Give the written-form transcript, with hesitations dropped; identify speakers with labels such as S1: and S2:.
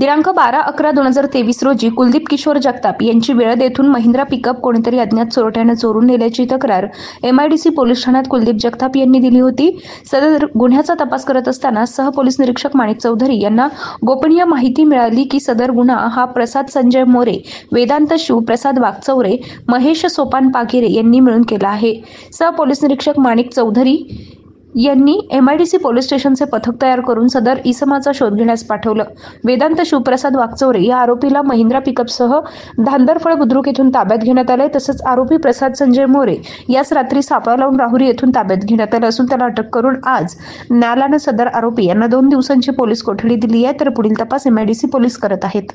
S1: दिनांक 12/11/2023 रोजी कुलदीप किशोर जगताप यांची वेळद येथून महिंद्रा पिकअप कोणीतरी अज्ञात चोरट्याने चोरून नेल्याची तक्रार MIDC पोलीस ठाण्यात कुलदीप जगताप यांनी दिली होती। सदर गुन्ह्याचा तपास करत असताना सहपोलीस निरीक्षक माणिक चौधरी यांना गोपनीय माहिती मिळाली की सदर गुन्हा हा प्रसाद संजय मोरे, वेदांत शिवप्रसाद वागचौरे, महेश सोपान पागिरे यांनी मिळून केला आहे। सहपोलीस निरीक्षक माणिक चौधरी यांनी MIDC पोलीस स्टेशनचे पथक तयार करून सदर इसमाचा शोध घेण्यास पाठवलं। वेदांत शिवप्रसाद वागचौरे या आरोपीला महिंद्रा पिकअपसह धांदरफळ बुद्रुक येथून ताब्यात घेण्यात आले। तसंच आरोपी प्रसाद संजय मोरे यास रात्री सापळा लावून राहुरी येथून ताब्यात घेण्यात आले असून त्याला अटक करून आज न्यायालयाने सदर आरोपी यांना 2 दिवसांची पोलीस कोठडी दिली आहे। तर पुढील तपास MIDC पोलीस करत आहेत।